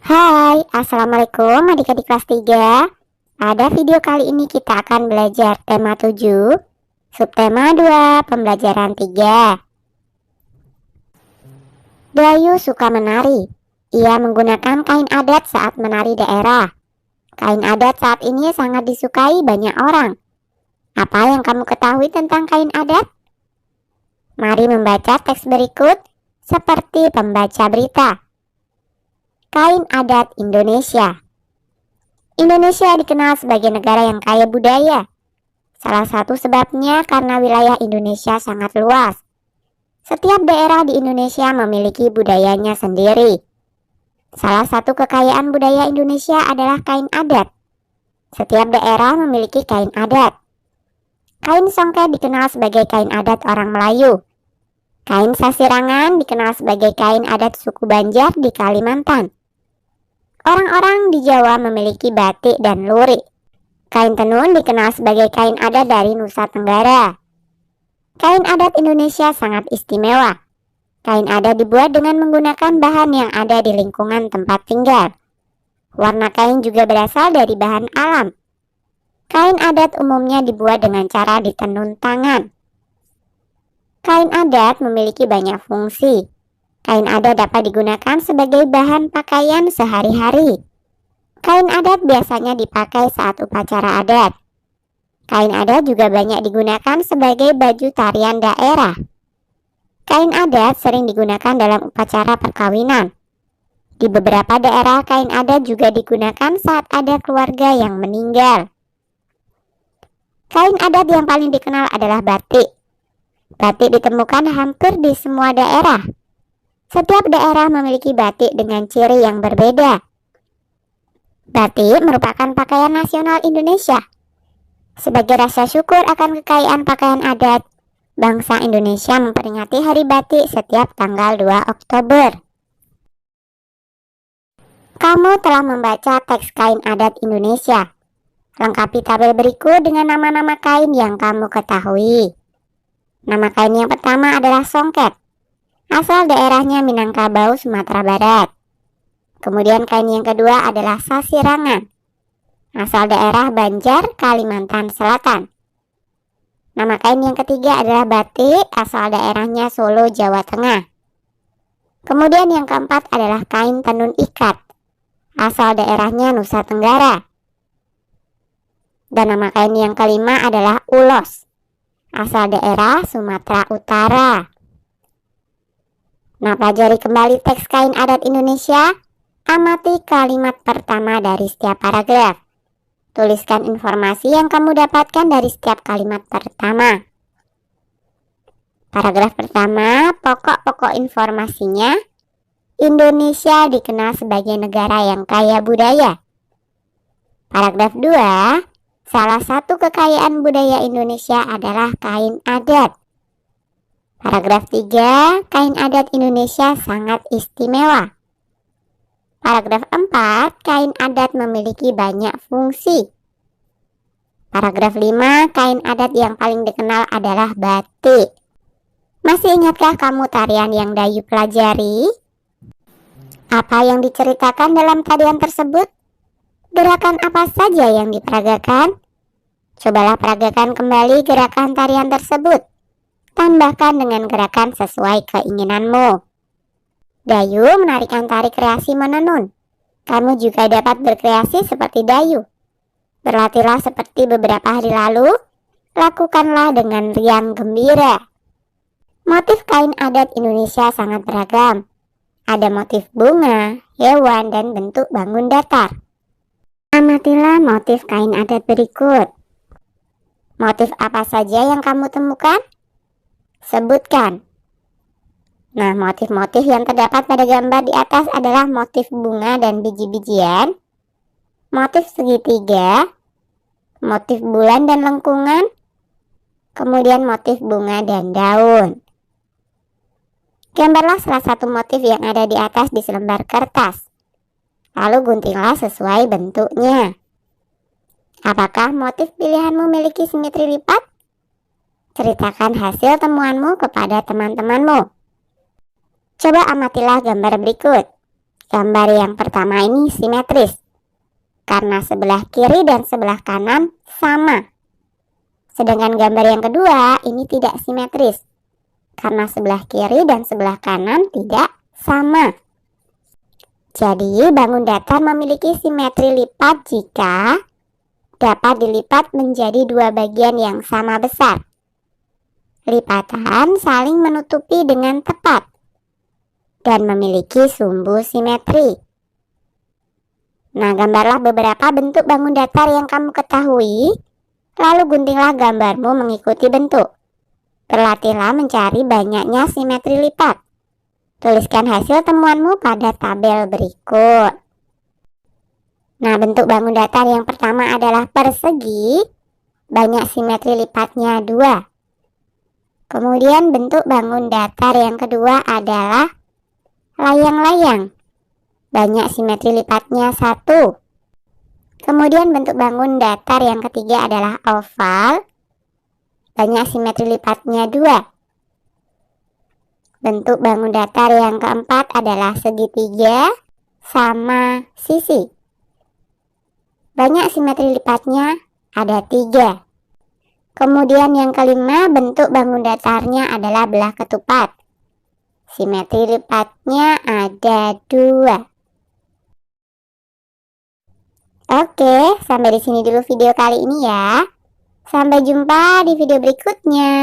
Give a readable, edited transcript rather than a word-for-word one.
Hai, Assalamualaikum adik-adik kelas 3. Pada video kali ini kita akan belajar tema 7, subtema 2, pembelajaran 3. Dayu suka menari. Ia menggunakan kain adat saat menari daerah. Kain adat saat ini sangat disukai banyak orang. Apa yang kamu ketahui tentang kain adat? Mari membaca teks berikut seperti pembaca berita. Kain adat Indonesia. Indonesia dikenal sebagai negara yang kaya budaya. Salah satu sebabnya karena wilayah Indonesia sangat luas. Setiap daerah di Indonesia memiliki budayanya sendiri. Salah satu kekayaan budaya Indonesia adalah kain adat. Setiap daerah memiliki kain adat. Kain songket dikenal sebagai kain adat orang Melayu. Kain sasirangan dikenal sebagai kain adat suku Banjar di Kalimantan. Orang-orang di Jawa memiliki batik dan lurik. Kain tenun dikenal sebagai kain adat dari Nusa Tenggara. Kain adat Indonesia sangat istimewa. Kain adat dibuat dengan menggunakan bahan yang ada di lingkungan tempat tinggal. Warna kain juga berasal dari bahan alam. Kain adat umumnya dibuat dengan cara ditenun tangan. Kain adat memiliki banyak fungsi. Kain adat dapat digunakan sebagai bahan pakaian sehari-hari. Kain adat biasanya dipakai saat upacara adat. Kain adat juga banyak digunakan sebagai baju tarian daerah. Kain adat sering digunakan dalam upacara perkawinan. Di beberapa daerah, kain adat juga digunakan saat ada keluarga yang meninggal. Kain adat yang paling dikenal adalah batik. Batik ditemukan hampir di semua daerah. Setiap daerah memiliki batik dengan ciri yang berbeda. Batik merupakan pakaian nasional Indonesia. Sebagai rasa syukur akan kekayaan pakaian adat, bangsa Indonesia memperingati Hari Batik setiap tanggal 2 Oktober. Kamu telah membaca teks kain adat Indonesia. Lengkapi tabel berikut dengan nama-nama kain yang kamu ketahui. Nama kain yang pertama adalah songket. Asal daerahnya Minangkabau, Sumatera Barat. Kemudian kain yang kedua adalah sasirangan. Asal daerah Banjar, Kalimantan Selatan. Nama kain yang ketiga adalah batik, asal daerahnya Solo, Jawa Tengah. Kemudian yang keempat adalah kain tenun ikat. Asal daerahnya Nusa Tenggara. Dan nama kain yang kelima adalah ulos. Asal daerah Sumatera Utara. Nah, pelajari kembali teks kain adat Indonesia. Amati kalimat pertama dari setiap paragraf. Tuliskan informasi yang kamu dapatkan dari setiap kalimat pertama. Paragraf pertama, pokok-pokok informasinya. Indonesia dikenal sebagai negara yang kaya budaya. Paragraf 2, salah satu kekayaan budaya Indonesia adalah kain adat. Paragraf 3, kain adat Indonesia sangat istimewa. Paragraf 4, kain adat memiliki banyak fungsi. Paragraf 5, kain adat yang paling dikenal adalah batik. Masih ingatkah kamu tarian yang Dayu pelajari? Apa yang diceritakan dalam tarian tersebut? Gerakan apa saja yang diperagakan? Cobalah peragakan kembali gerakan tarian tersebut. Tambahkan dengan gerakan sesuai keinginanmu. Dayu menarikan tari kreasi menenun. Kamu juga dapat berkreasi seperti Dayu. Berlatihlah seperti beberapa hari lalu. Lakukanlah dengan riang gembira. Motif kain adat Indonesia sangat beragam. Ada motif bunga, hewan, dan bentuk bangun datar. Amatilah motif kain adat berikut. Motif apa saja yang kamu temukan? Sebutkan. Nah, motif-motif yang terdapat pada gambar di atas adalah motif bunga dan biji-bijian, motif segitiga, motif bulan dan lengkungan, kemudian motif bunga dan daun. Gambarlah salah satu motif yang ada di atas di selembar kertas. Lalu guntinglah sesuai bentuknya. Apakah motif pilihanmu memiliki simetri lipat? Ceritakan hasil temuanmu kepada teman-temanmu. Coba amatilah gambar berikut. Gambar yang pertama ini simetris, karena sebelah kiri dan sebelah kanan sama. Sedangkan gambar yang kedua ini tidak simetris, karena sebelah kiri dan sebelah kanan tidak sama. Jadi, bangun datar memiliki simetri lipat jika dapat dilipat menjadi dua bagian yang sama besar. Lipatan saling menutupi dengan tepat dan memiliki sumbu simetri. Nah, gambarlah beberapa bentuk bangun datar yang kamu ketahui, lalu guntinglah gambarmu mengikuti bentuk. Berlatihlah mencari banyaknya simetri lipat. Tuliskan hasil temuanmu pada tabel berikut. Nah, bentuk bangun datar yang pertama adalah persegi, banyak simetri lipatnya 2. Kemudian bentuk bangun datar yang kedua adalah layang-layang, banyak simetri lipatnya 1. Kemudian bentuk bangun datar yang ketiga adalah oval, banyak simetri lipatnya 2. Bentuk bangun datar yang keempat adalah segitiga sama sisi, banyak simetri lipatnya ada 3. Kemudian yang kelima, bentuk bangun datarnya adalah belah ketupat, simetri lipatnya ada 2. Oke, sampai di sini dulu video kali ini ya. Sampai jumpa di video berikutnya.